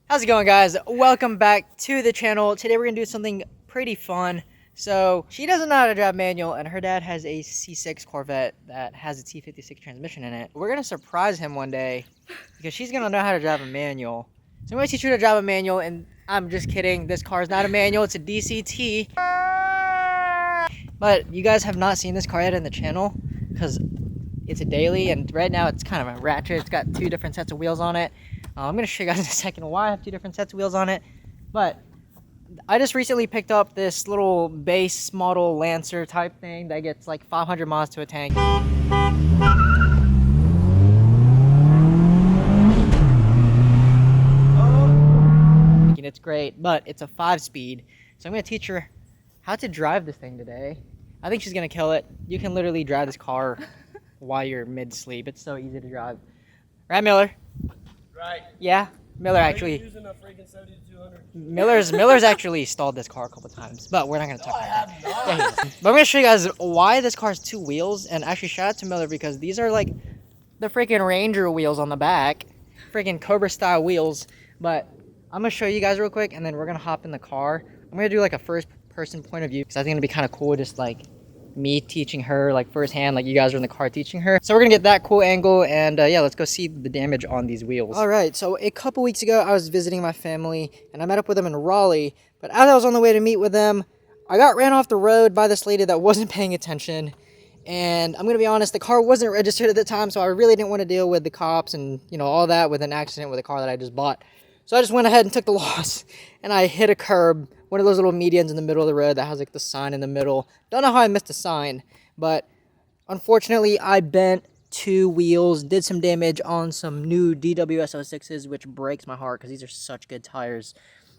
How's it going, guys? Welcome back to the channel. Today we're gonna do something pretty fun. So she doesn't know how to drive manual, and her dad has a C6 Corvette that has a T56 transmission in it. We're gonna surprise him one day because she's gonna know how to drive a manual. So I'm gonna teach her to drive a manual, and I'm just kidding. This car is not a manual; it's a DCT. But you guys have not seen this car yet in the channel because it's a daily, and right now it's kind of a ratchet. It's got two different sets of wheels on it. I'm going to show you guys in a second why I have two different sets of wheels on it. But I just recently picked up this little base model Lancer type thing that gets like 500 miles to a tank. And it's great, but it's a 5-speed. So I'm going to teach her how to drive this thing today. I think she's going to kill it. You can literally drive this car while you're mid-sleep. It's so easy to drive. Right, Miller? Right. Yeah, Miller actually. Using a freaking 7200. Miller's actually stalled this car a couple times, but we're not gonna talk about that. Yeah, but I'm gonna show you guys why this car has two wheels, and actually shout out to Miller because these are like the freaking Ranger wheels on the back, freaking Cobra style wheels. But I'm gonna show you guys real quick, and then we're gonna hop in the car. I'm gonna do like a first person point of view because I think it'd be kind of cool, just like me teaching her like firsthand, like you guys are in the car teaching her. So we're gonna get that cool angle, and yeah, let's go see the damage on these wheels. All right, so a couple weeks ago I was visiting my family and I met up with them in Raleigh, but as I was on the way to meet with them, I got ran off the road by this lady that wasn't paying attention. And I'm gonna be honest, the car wasn't registered at the time, so I really didn't want to deal with the cops and all that with an accident with a car that I just bought. So I just went ahead and took the loss, and I hit a curb, one of those little medians in the middle of the road that has like the sign in the middle. Don't know how I missed a sign, but unfortunately I bent two wheels, did some damage on some new DWS-06s, which breaks my heart because these are such good tires.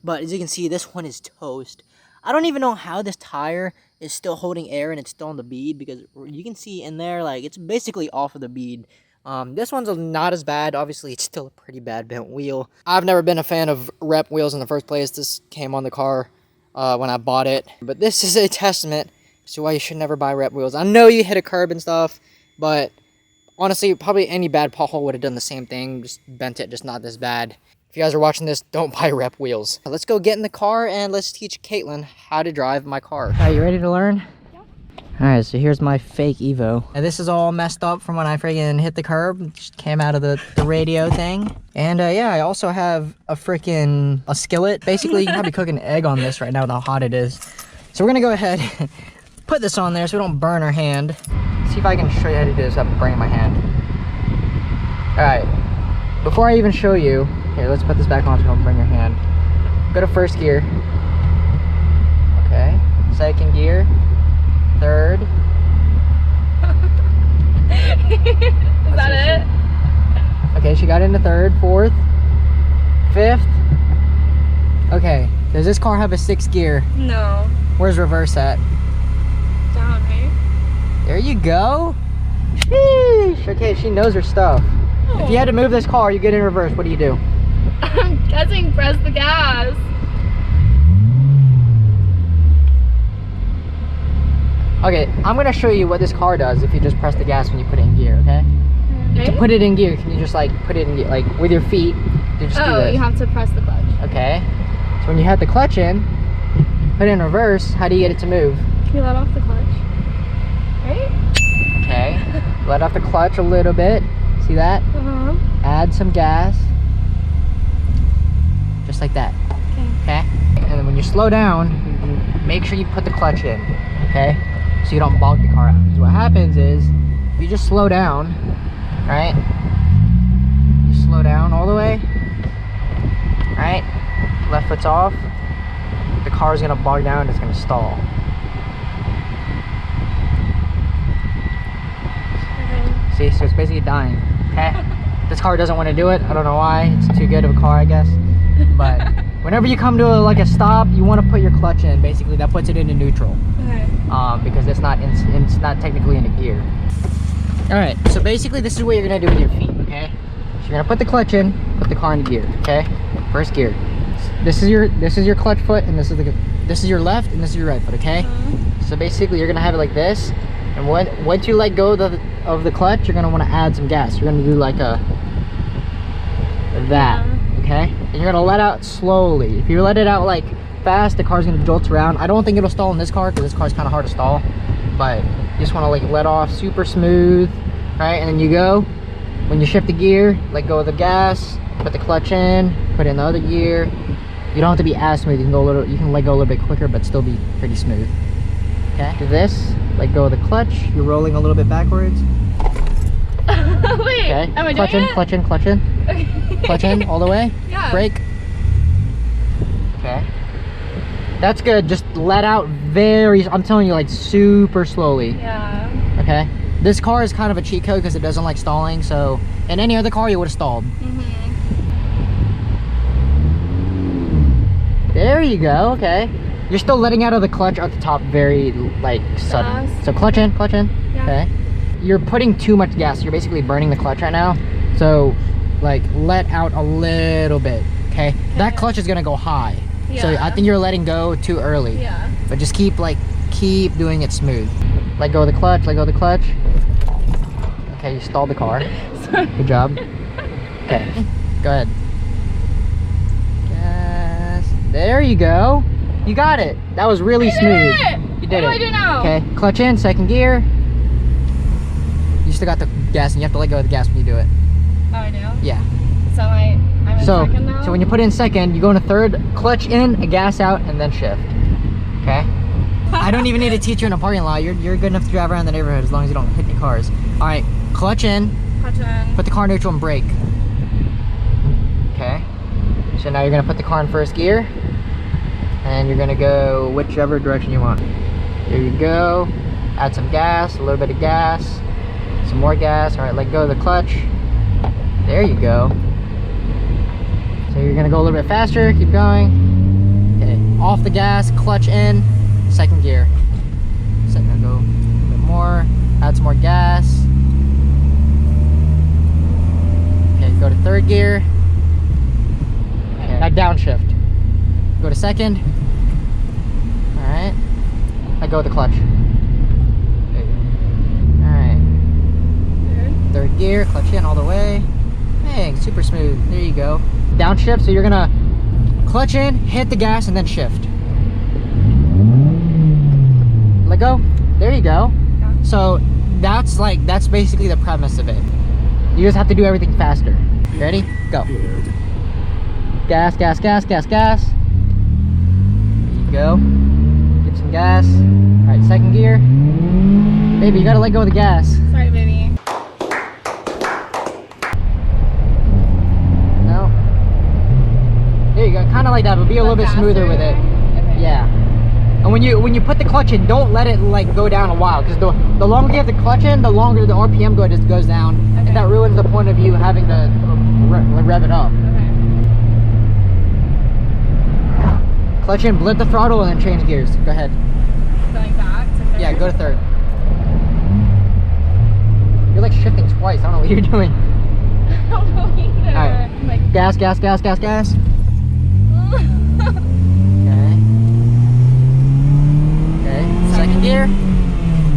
But as you can see, this one is toast. I don't even know how this tire is still holding air and it's still on the bead, because you can see in there, like, it's basically off of the bead. This one's not as bad. Obviously, it's still a pretty bad bent wheel. I've never been a fan of rep wheels in the first place. This came on the car when I bought it. But this is a testament to why you should never buy rep wheels. I know you hit a curb and stuff, but honestly, probably any bad pothole would have done the same thing. Just bent it, just not this bad. If you guys are watching this, don't buy rep wheels. Let's go get in the car and let's teach Caitlin how to drive my car. Are you ready to learn? Alright, so here's my fake Evo. And this is all messed up from when I friggin' hit the curb. It just came out of the radio thing. And yeah, I also have a skillet. Basically, you can probably cook an egg on this right now with how hot it is. So we're gonna go ahead and put this on there so we don't burn our hand. See if I can show you how to do this without burning my hand. Alright, before I even show you, here, let's put this back on so you don't burn your hand. Go to first gear. Okay, second gear. Third. Is that it? Okay, she got into third, fourth, fifth. Okay, does this car have a 6th gear? No. Where's reverse at? Down, right? There you go. Sheesh. Okay, she knows her stuff. Oh. If you had to move this car, you get in reverse, what do you do? I'm guessing press the gas. Okay, I'm gonna show you what this car does if you just press the gas when you put it in gear, okay? To put it in gear, can you just like put it in gear, like with your feet? You just do this. You have to press the clutch. Okay. So when you have the clutch in, put it in reverse, how do you get it to move? Can you let off the clutch? Right? Okay. Let off the clutch a little bit. See that? Uh-huh. Add some gas. Just like that. Okay. Okay? And then when you slow down, make sure you put the clutch in. Okay? So you don't bog the car out. Because what happens is, if you just slow down, right? You slow down all the way, right? Left foot's off. The car is gonna bog down. It's gonna stall. Okay. See, so it's basically dying. Okay? This car doesn't want to do it. I don't know why. It's too good of a car, I guess. But whenever you come to a stop, you want to put your clutch in. Basically, that puts it into neutral. Okay. Because it's not technically in a gear. All right. So basically, this is what you're gonna do with your feet. Okay. So you're gonna put the clutch in, put the car in gear. Okay. First gear. This is your clutch foot, and this is your left, and this is your right foot. Okay. So basically, you're gonna have it like this, and once you let go of the clutch, you're gonna want to add some gas. You're gonna do like that. Okay? And you're gonna let out slowly. If you let it out like fast, the car's gonna jolt around. I don't think it'll stall in this car because this car's kind of hard to stall. But you just wanna like let off super smooth, right? And then you go. When you shift the gear, let go of the gas, put the clutch in, put in the other gear. You don't have to be as smooth. You can go a little. You can let go a little bit quicker, but still be pretty smooth. Okay. Do this. Let go of the clutch. You're rolling a little bit backwards. Wait, Okay. am I Clutch doing in, it? clutch in, clutch in. Okay. Clutch in all the way. Yeah. Brake. Okay. That's good. Just let out very. I'm telling you, like super slowly. Yeah. Okay. This car is kind of a cheat code because it doesn't like stalling. So in any other car, you would have stalled. There you go. Okay. You're still letting out of the clutch at the top very like sudden. Fast. So clutch in, clutch in. Yeah. Okay. You're putting too much gas. You're basically burning the clutch right now. So like let out a little bit. Okay. That clutch is gonna go high. So Yeah. I think you're letting go too early. Yeah. But just keep doing it smooth. Let go of the clutch, let go of the clutch. Okay, you stalled the car. Sorry. Good job. Okay, go ahead. Gas. There you go. You got it. That was really smooth. You did What do it. I do now? Okay, clutch in, second gear. You still got the gas and you have to let go of the gas when you do it. Oh, I do? Yeah. So I'm in So, second now? so when you put in second, you go into third, clutch in, a gas out, and then shift. Okay? I don't even need to teach you in a parking lot. You're good enough to drive around the neighborhood as long as you don't hit any cars. All right, clutch in, Clutch in. put the car in neutral and brake. Okay. So now you're gonna put the car in first gear, and you're gonna go whichever direction you want. There you go. Add some gas, a little bit of gas, some more gas. All right, let go of the clutch. There you go. So you're gonna go a little bit faster, keep going. Okay, off the gas, clutch in, second gear. So I'm gonna go a little bit more, add some more gas. Okay, go to third gear. Okay, now downshift. Go to second. All right, let go of the clutch. There you go. All right, third gear, clutch in all the way. Dang, super smooth. There you go. Downshift, so you're gonna clutch in, hit the gas, and then shift. Let go. There you go. Yeah. So that's basically the premise of it. You just have to do everything faster. You ready? Go. Gas, gas, gas, gas, gas. There you go. Give some gas. All right, second gear. Baby, you gotta let go of the gas. Sorry, baby. No. There you go. Kind of like that, but be a little bit smoother with it. Okay. Yeah. And when you put the clutch in, don't let it like go down a while, because the longer you have the clutch in, the longer the RPM goes down, Okay. and that ruins the point of you having to rev it up. Okay. Clutch in, blip the throttle, and then change gears. Go ahead. Going back to third. Yeah, go to third. You're like shifting twice. I don't know what you're doing. I don't know either. Alright. I'm like, Gas, gas, gas, gas, gas. Okay. Okay. Second gear.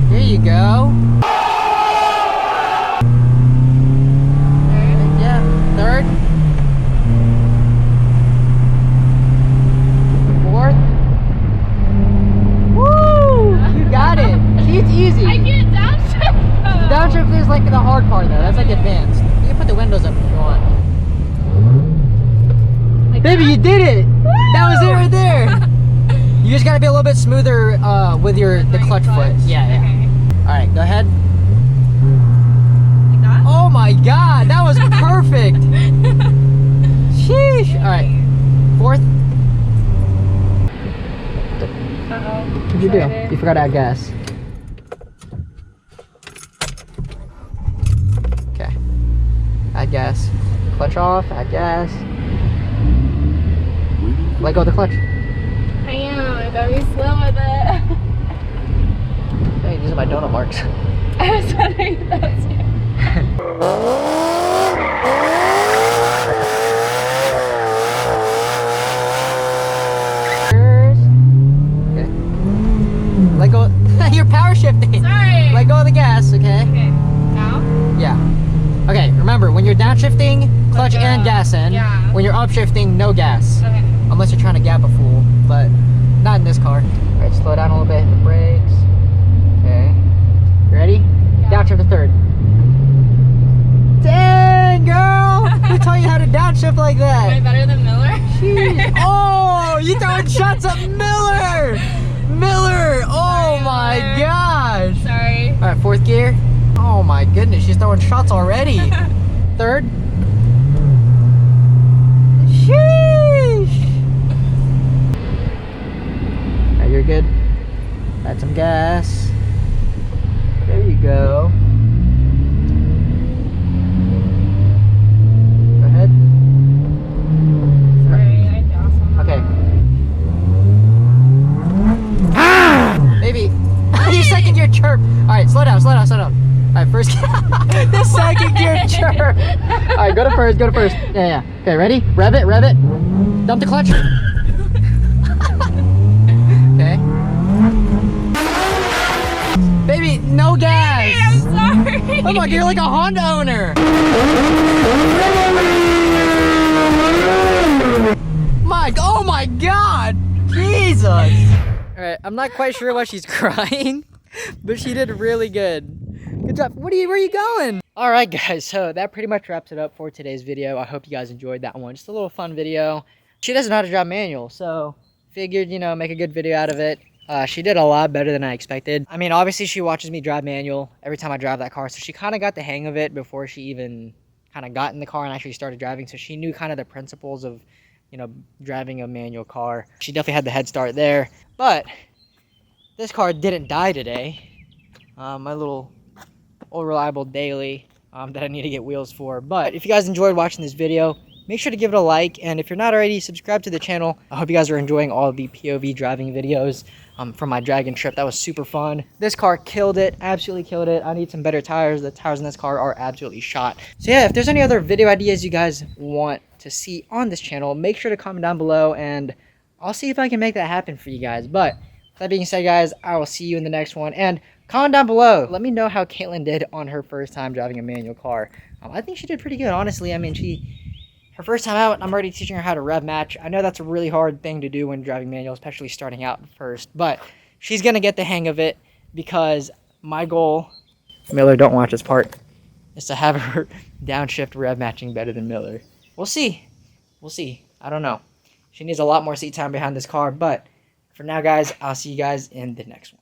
There you go. Yeah. Third. Fourth. Woo! You got it. See, it's easy. I get downshift. The downshift is like the hard part though. That's like advanced. You can put the windows up if you want. Like Baby, that? you did it! That was it right there. You just gotta be a little bit smoother with the clutch foot. Yeah, yeah. Okay. All right, go ahead. Like that? Oh my God, that was perfect. Sheesh. All right, fourth. Uh-oh. What'd you do? You forgot to add gas. Okay. Add gas. Clutch off. Add gas. Let go of the clutch. I am. I gotta be slow with it. Hey, these are my donut marks. I was wondering if that was you. Okay. Let go. You're power shifting. Sorry. Let go of the gas, okay? Okay. Now? Yeah. Okay, remember, when you're downshifting, clutch and gas in. Yeah. When you're upshifting, no gas. Okay. Unless you're trying to gap a fool, but not in this car. All right, slow down a little bit, hit the brakes. Okay. Ready? Yeah. Downshift to third. Dang, girl! Who taught you how to downshift like Am I that? better than Miller? Jeez. Oh, you throwing shots at Miller! Miller! Oh Sorry, my Miller. gosh! Sorry. All right, fourth gear. Oh my goodness, she's throwing shots already. Third. Sheesh! Alright, you're good. Add some gas. There you go. Go ahead. Sorry, I gas on that. Okay. Maybe. Your second gear chirp. Alright, slow down, slow down, slow down. Alright, first the second gear chirp. Alright, go to first, go to first. Yeah, yeah. Okay, ready? Rev it, rev it. Dump the clutch. Okay. Baby, no gas. I'm sorry. Oh my god, you're like a Honda owner. Mike, oh my god. Jesus. Alright, I'm not quite sure why she's crying, but she did really good. Good job. Where are you going? Alright guys, so that pretty much wraps it up for today's video. I hope you guys enjoyed that one. Just a little fun video. She doesn't know how to drive manual, so figured, you know, make a good video out of it. She did a lot better than I expected. I mean, obviously she watches me drive manual every time I drive that car, so she kind of got the hang of it before she even kind of got in the car and actually started driving, so she knew kind of the principles of, you know, driving a manual car. She definitely had the head start there, but this car didn't die today. My little old reliable daily that I need to get wheels for. But if you guys enjoyed watching this video, make sure to give it a like, and if you're not already, subscribe to the channel. I hope you guys are enjoying all the POV driving videos from my Dragon trip. That was super fun. This car killed it, absolutely killed it. I need some better tires. The tires in this car are absolutely shot. So yeah, if there's any other video ideas you guys want to see on this channel, make sure to comment down below, and I'll see if I can make that happen for you guys. But that being said, guys, I will see you in the next one, and comment down below. Let me know how Caitlin did on her first time driving a manual car. I think she did pretty good, honestly. I mean, her first time out, I'm already teaching her how to rev match. I know that's a really hard thing to do when driving manual, especially starting out first, but she's going to get the hang of it, because my goal, Miller, don't watch this part, is to have her downshift rev matching better than Miller. We'll see. We'll see. I don't know. She needs a lot more seat time behind this car, but for now, guys, I'll see you guys in the next one.